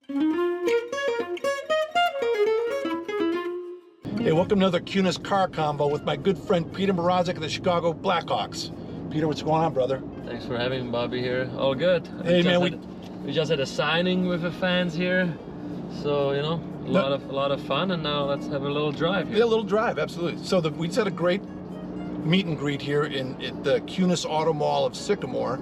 Hey, welcome to another Kunes car convo with my good friend Petr Mrazek of the Chicago Blackhawks. Peter, what's going on, brother? Thanks for having me, Bobby here. All good. Hey, We just had a signing with the fans here, so a lot of fun. And now let's have a little drive here. Yeah, a little drive, absolutely. So we just had a great meet and greet here at the Kunes Auto Mall of Sycamore.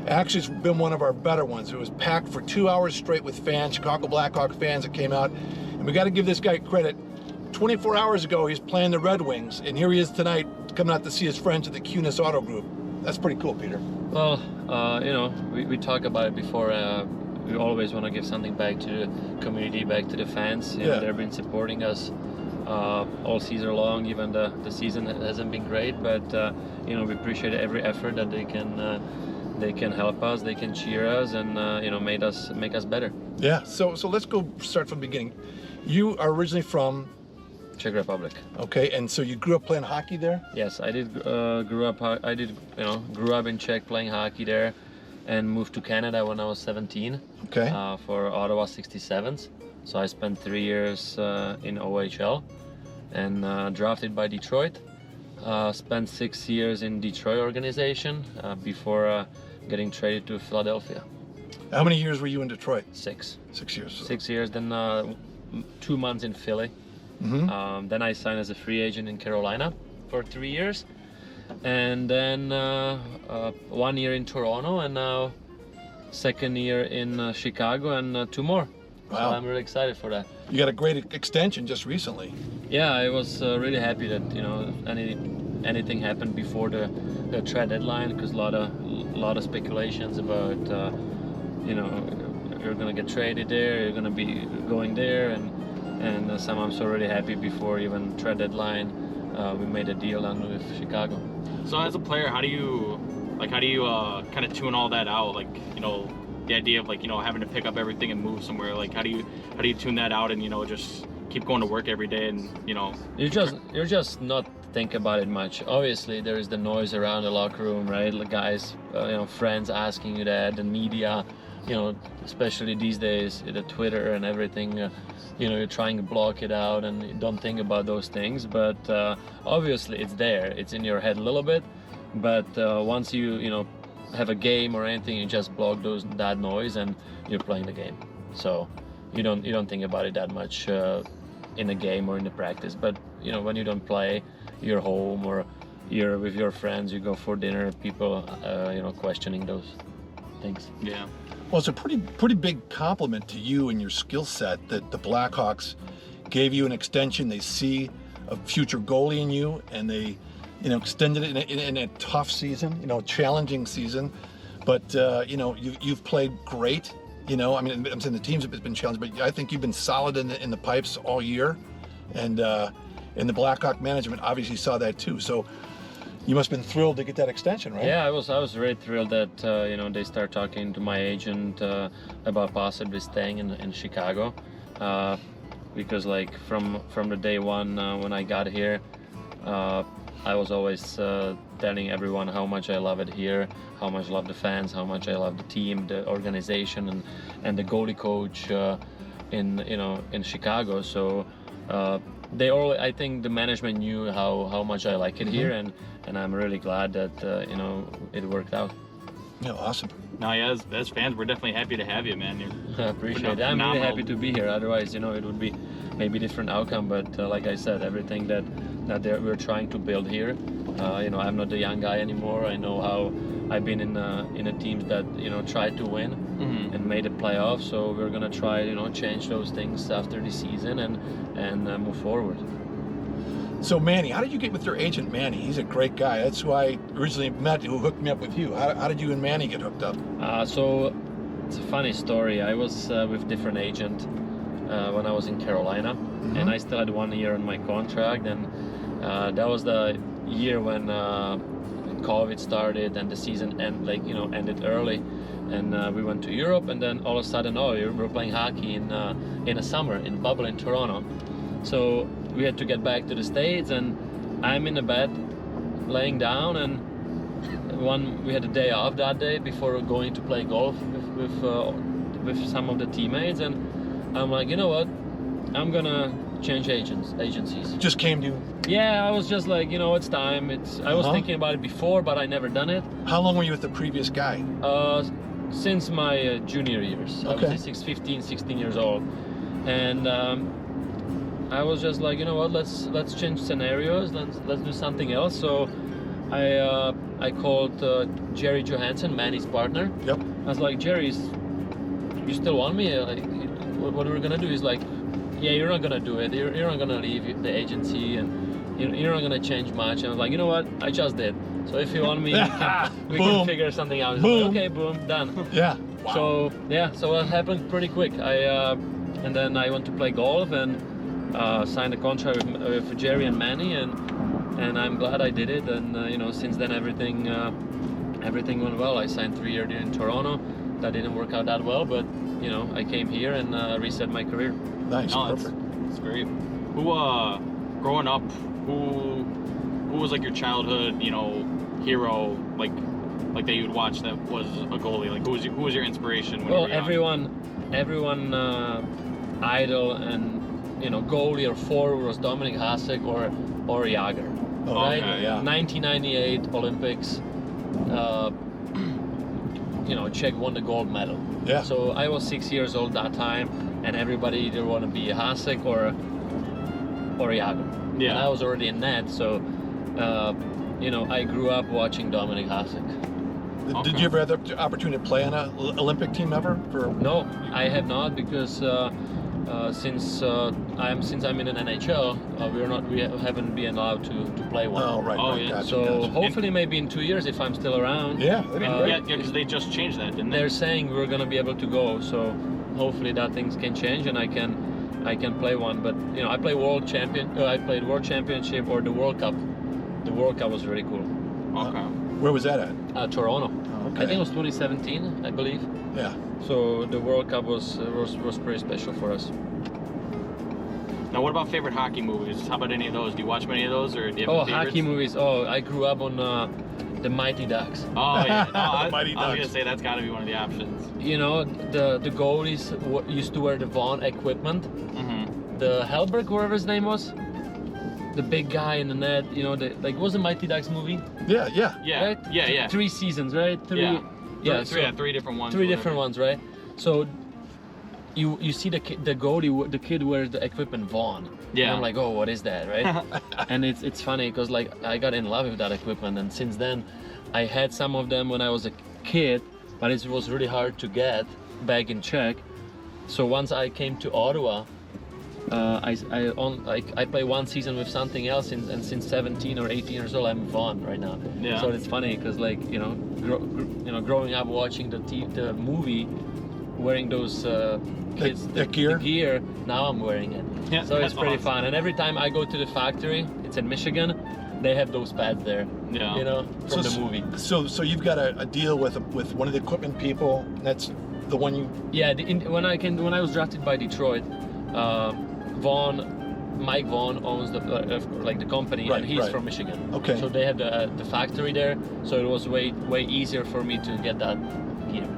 Actually, it's been one of our better ones. It was packed for 2 hours straight with fans, Chicago Blackhawk fans that came out, and we got to give this guy credit. 24 hours ago, he's playing the Red Wings, and here he is tonight, coming out to see his friends at the Kunes Auto Group. That's pretty cool, Peter. Well, we talked about it before. We always want to give something back to the community, back to the fans. Yeah. They've been supporting us all season long. Even the season hasn't been great, but we appreciate every effort that they can help us, they can cheer us, and make us better. Yeah. So let's go start from the beginning. You are originally from Czech Republic. Okay, and so you grew up playing hockey there? Yes, I did. Grew up in Czech playing hockey there, and moved to Canada when I was 17. Okay. For Ottawa 67s. So I spent 3 years in OHL, and drafted by Detroit. Spent 6 years in Detroit organization before getting traded to Philadelphia. How many years were you in Detroit? 6. 6 years. 6 years. Then 2 months in Philly. Mm-hmm. Then I signed as a free agent in Carolina for 3 years, and then 1 year in Toronto, and now 2nd year in Chicago, and 2 more. Wow. So I'm really excited for that. You got a great extension just recently. Yeah, I was really happy that anything happened before the trade deadline, because a lot of speculations about you're gonna get traded there, you're gonna be going there, and some I'm so really happy before even trade deadline we made a deal on with Chicago. So as a player, how do you kind of tune all that out? Like, the idea of having to pick up everything and move somewhere. Like, how do you tune that out and just keep going to work every day and You're just not think about it much. Obviously, there is the noise around the locker room, right? The guys, friends asking you that, the media, especially these days, the Twitter and everything. You're trying to block it out and you don't think about those things, but obviously it's there, it's in your head a little bit, but once you have a game or anything, you just block that noise and you're playing the game. So you don't think about it that much in a game or in the practice, but when you don't play, you're home or you're with your friends, you go for dinner, people questioning those things. Yeah. Well, it's a pretty big compliment to you and your skill set that the Blackhawks gave you an extension. They see a future goalie in you, and they, extended it in a tough season, challenging season. But you've played great. I'm saying the teams have been challenged, but I think you've been solid in the pipes all year, and the Blackhawk management obviously saw that too. So you must have been thrilled to get that extension, right? Yeah, I was very thrilled that they start talking to my agent about possibly staying in Chicago, because from the day one when I got here, I was always telling everyone how much I love it here, how much I love the fans, how much I love the team, the organization, and the goalie coach in Chicago. So. I think the management knew how much I like it here, and I'm really glad that it worked out. Yeah, awesome. No, yeah, as fans, we're definitely happy to have you, man. I appreciate it. I'm really happy to be here. Otherwise, it would be maybe different outcome. But like I said, everything that we're trying to build here. I'm not a young guy anymore. I know how I've been in a teams that tried to win and made a playoff. So we're gonna try change those things after the season and move forward. So Manny, how did you get with your agent Manny? He's a great guy. That's who I originally met, who hooked me up with you. How did you and Manny get hooked up? So it's a funny story. I was with different agent when I was in Carolina, and I still had 1 year on my contract, and that was the year when COVID started and the season ended early, and we went to Europe, and then all of a sudden, we're playing hockey in the summer in bubble in Toronto. So we had to get back to the States, and I'm in the bed laying down, and we had a day off that day before going to play golf with some of the teammates, and I'm like, you know what? I'm gonna change agencies. Just came to. Yeah, I was just like, you know, it's time. I was thinking about it before, but I never done it. How long were you with the previous guy? Since my junior years. Okay. I was 15, 16 years old. And I was just like, you know what, let's change scenarios, let's do something else. So I called Jerry Johansson, Manny's partner. Yep. I was like, Jerry, you still want me? Like, what we're gonna do? He's like, yeah, you're not gonna do it. You're not gonna leave the agency, and you're not gonna change much. And I was like, you know what? I just did. So if you want me, we can figure something out. He's like, okay, boom, done. Yeah. Wow. So yeah, so it happened pretty quick. And then I went to play golf and signed a contract with Jerry and Manny, and I'm glad I did it. And you know, since then everything went well. I signed 3 years in Toronto. That didn't work out that well, but you know, I came here and reset my career. Nice. No, Perfect. that's great. Who, growing up, who was like your childhood, you know, hero, like that you'd watch that was a goalie? Like who was your inspiration when you Well, were young? everyone idol and you know, goalie or forward was Dominic Hasek or Jagr. Oh, Right? okay, yeah. 1998 Olympics. You know, Czech won the gold medal. Yeah. So I was 6 years old that time, and everybody either want to be a Hasek or Jagr. Yeah. And I was already in net, so you know, I grew up watching Dominic Hasek. Did you ever have the opportunity to play on an Olympic team ever? No, I have not, because since I'm in an NHL, we haven't been allowed to play one. Oh, right. Oh, right. yeah. Gotcha, So gotcha. hopefully maybe in 2 years, if I'm still around. Yeah, that'd be great. Yeah, because they just changed that, didn't they? They're saying we're gonna be able to go, so hopefully that things can change and I can play one. But you know, I played world championship or the World Cup. The World Cup was really cool. Okay. Where was that at? Toronto. Oh, okay. I think it was 2017, I believe. Yeah. So the World Cup was pretty special for us. Now, what about favorite hockey movies? How about any of those? Do you watch many of those, or do you have Oh, favorites? hockey movies. Oh, I grew up on the Mighty Ducks. Oh yeah, no, I Mighty was gonna Ducks. say that's got to be one of the options. You know, the goalies used to wear the Vaughn equipment. Mm-hmm. The Hellberg, whatever his name was, the big guy in the net. You know, like was a Mighty Ducks movie? Yeah, yeah. Yeah, Right? yeah. 3 seasons, right? Yeah, so three different ones. three whatever. different ones, right? So you see the goalie, the kid wears the equipment Vaughn. Yeah. And I'm like, oh, what is that, right? And it's funny because like I got in love with that equipment, and since then I had some of them when I was a kid, but it was really hard to get back in Czech. So once I came to Ottawa, I play one season with something else, and since 17 or 18 years old, I'm Vaughn right now. Yeah. So it's funny because like you know, growing up watching the movie, wearing those kids The gear? the gear, now I'm wearing it. Yeah, So it's that's pretty awesome. fun. And every time I go to the factory, it's in Michigan, they have those pads there. Yeah. You know, from the movie. So you've got a deal with one of the equipment people. That's the one you. Yeah, when I was drafted by Detroit, Mike Vaughn owns the company, Right, and he's right. from Michigan. Okay. So they have the factory there, so it was way easier for me to get that gear.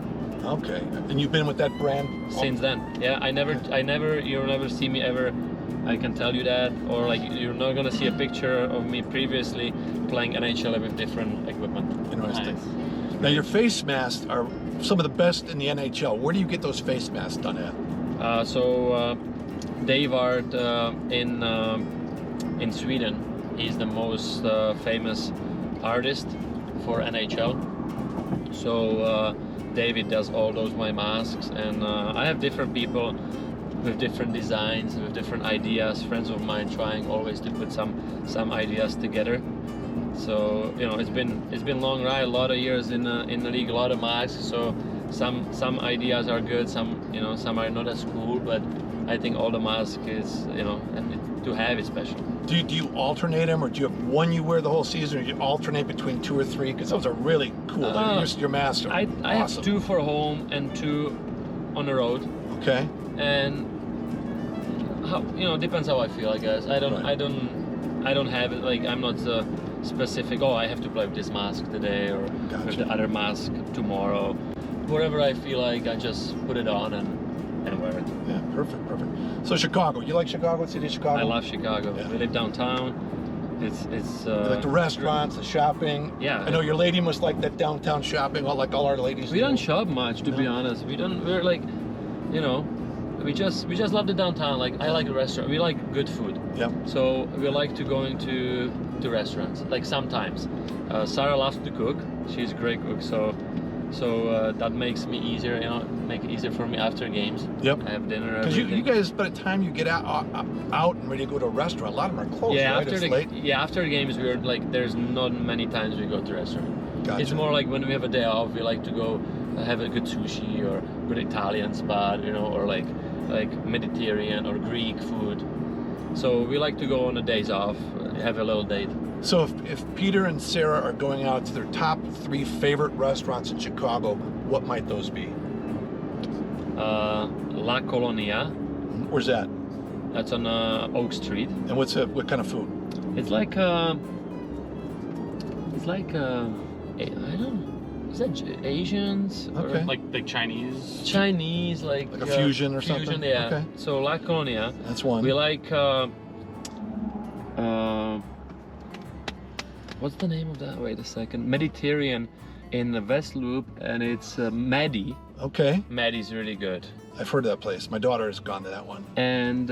Okay. And you've been with that brand Since then, yeah, you'll never see me ever. I can tell you that, or like you're not gonna see a picture of me previously playing NHL with different equipment. Interesting. Nice. Now your face masks are some of the best in the NHL. Where do you get those face masks done at? Dave Art in Sweden, he's the most famous artist for NHL. So David does all those my masks, and I have different people with different designs, with different ideas. Friends of mine trying always to put some ideas together. So you know, it's been long ride, a lot of years in the league, a lot of masks. So some ideas are good, some are not as cool, but I think all the mask is, you know, and to have is special. Do you alternate them, or do you have one you wear the whole season, or do you alternate between 2 or 3? Because those are really cool. Your masks are I awesome. have 2 for home and 2 on the road, Okay. and depends how I feel, I guess. I don't have it, like I'm not specific. Oh, I have to play with this mask today, or Gotcha. with the other mask tomorrow. Whatever I feel like, I just put it on and wear it. Yeah. Perfect. So Chicago, you like Chicago, city of Chicago? I love Chicago. Yeah. We live downtown. It's You like the restaurants, the shopping. Yeah. I know your lady must like that downtown shopping, like all our ladies. We do. don't shop much, to be honest. We're like, you know, we just love the downtown. Like, I like the restaurant. We like good food. Yeah. So we like to going to restaurants. Like sometimes. Sarah loves to cook. She's a great cook. So that makes me easier. You know, make it easier for me after games. Yep. I have dinner. Because you everything. guys, by the time you get out and ready to go to a restaurant, a lot of them are closed. Yeah, right? after It's the late. after the games, we're like, there's not many times we go to restaurant. Gotcha. It's more like when we have a day off, we like to go have a good sushi or good Italian spot, you know, or like Mediterranean or Greek food. So we like to go on the days off, have a little date. So if Peter and Sarah are going out to their top 3 favorite restaurants in Chicago, what might those be? La Colonia, Where's that? that's on Oak Street. And what kind of food? It's like I don't know. Is that Asians? Or Okay. Like Chinese. Chinese, like Like a fusion or fusion, something? yeah. Okay. So La Colonia. That's one. We like what's the name of that? Wait a second. Mediterranean in the West Loop, and it's Maddie. Okay. Maddie's really good. I've heard of that place. My daughter has gone to that one. And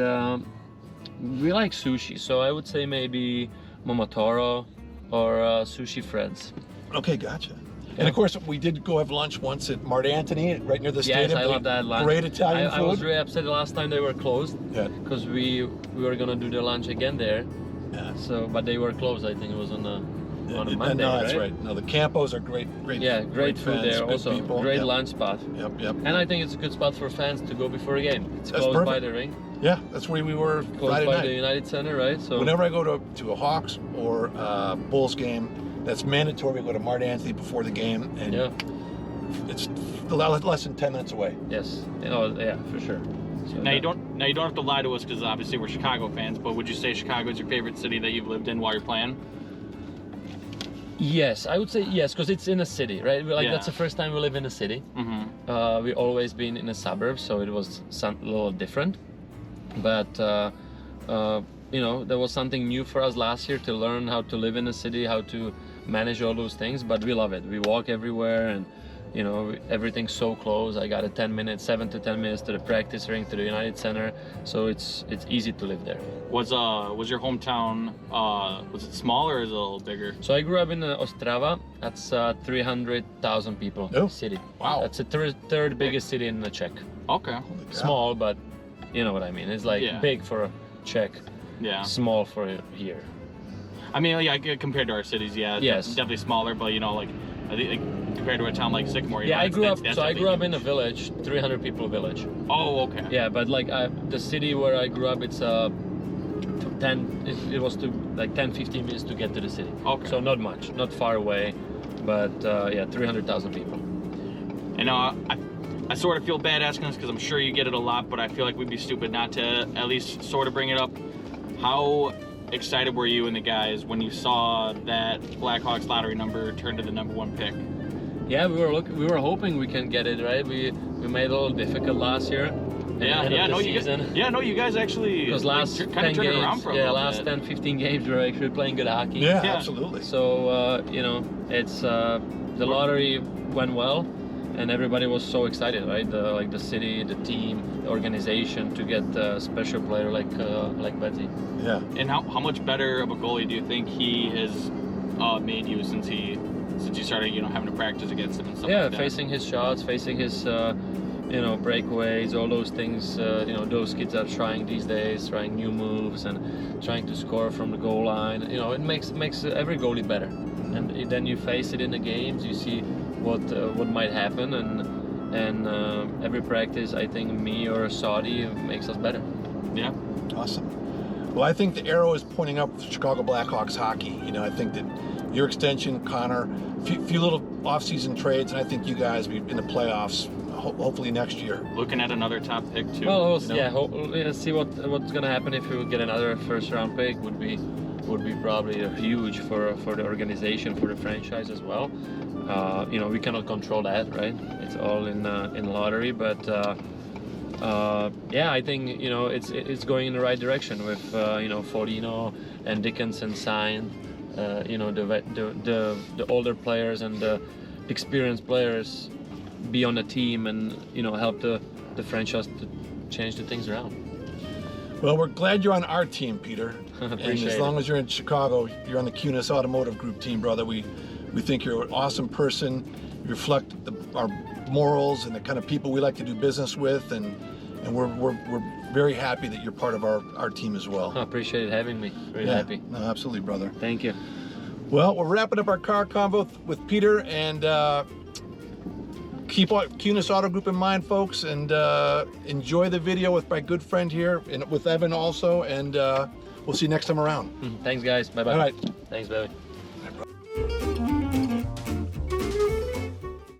we like sushi, so I would say maybe Momotaro or Sushi Fred's. Okay, gotcha. And of course, we did go have lunch once at Mart Anthony, right near the Yes, stadium. I love that lunch. Great Italian I food. was really upset the last time they were closed Yeah. because we were gonna do the lunch again there. Yeah. So, but they were closed. I think it was on a Monday. No, that's right? right. No, the Campos are great. Yeah, great food fans, there. good Also, people. great Yep. lunch spot. Yep. And I think it's a good spot for fans to go before a game. It's That's close by perfect. the ring, Yeah, that's where we were close Friday by night. the United Center, right? So Whenever I go to a Hawks or Bulls game, that's mandatory. We go to Mart Anthony before the game, and yeah, it's less than 10 minutes away. yes, yeah, for sure. So Now you don't have to lie to us because obviously we're Chicago fans. But would you say Chicago is your favorite city that you've lived in while you're playing? Yes, I would say yes, because it's in a city, right? Like Yeah. that's the first time we live in a city. Mm-hmm. We always been in a suburb, so it was a little different. But you know, there was something new for us last year to learn how to live in a city, how to manage all those things. But we love it. We walk everywhere, and you know, everything's so close. I got a 7 to 10 minutes to the practice ring, to the United Center, so it's easy to live there. Was your hometown was it small or is it a little bigger? So I grew up in Ostrava. That's 300,000 people Oh, city. wow. That's the third biggest city in the Czech. Okay. Holy cow. Small, but you know what I mean. It's like Yeah. big for Czech, Yeah. small for here. I mean, yeah, compared to our cities, yeah, Yes. definitely smaller. But you know, like I think like, compared to a town like Sycamore, you Yeah, know, I grew up. that's So I grew up in a definitely village, 300 people village. huge. Oh, okay. Yeah, but like the city where I grew up, it's 10. It was to like 10-15 minutes to get to the city. Okay. So not much, not far away, but yeah, 300,000 people. And I sort of feel bad asking this because I'm sure you get it a lot, but I feel like we'd be stupid not to at least sort of bring it up. How excited were you and the guys when you saw that Blackhawks lottery number turn to the #1 pick? Yeah, we were hoping we can get it right. We made it a little difficult last year. No, you guys actually Because last kind 10 of turned it around games, for a yeah, little last bit. 10-15 games, we were actually playing good hockey. Yeah, Yeah. absolutely. So you know, it's the lottery went well, and everybody was so excited, right? The city, the team, the organization to get a special player like Petr. Yeah. And how much better of a goalie do you think he has made you since you started, you know, having to practice against him and stuff Yeah, like that? facing his shots, facing his you know, breakaways, all those things. You know, those kids are trying these days, trying new moves and trying to score from the goal line. You know, it makes every goalie better. And then you face it in the games. You see what might happen, and every practice, I think me or Saudi makes us better. Yeah. Awesome. Well, I think the arrow is pointing up with Chicago Blackhawks hockey. You know, I think that your extension, Connor, few little off-season trades, and I think you guys will be in the playoffs hopefully next year. Looking at another top pick too. Well, you know? yeah, see what's gonna happen if we get another first-round pick. Would be probably huge for the organization, for the franchise as well. You know, we cannot control that, right? It's all in lottery, but yeah, I think it's going in the right direction with Foligno and Dickinson signed. The older players and the experienced players be on the team and help the franchise to change the things around. Well, we're glad you're on our team, Peter. And as long as you're in Chicago, you're on the Kunes Automotive Group team, brother. We think you're an awesome person. You reflect our morals and the kind of people we like to do business with, and we're very happy that you're part of our team as well. I appreciate having me. Really happy. No, absolutely, brother. Thank you. Well, we're wrapping up our car convo with Peter, and keep Kunes Auto Group in mind, folks, and enjoy the video with my good friend here, and with Evan also, and we'll see you next time around. Thanks, guys. Bye-bye. All right. Thanks, baby.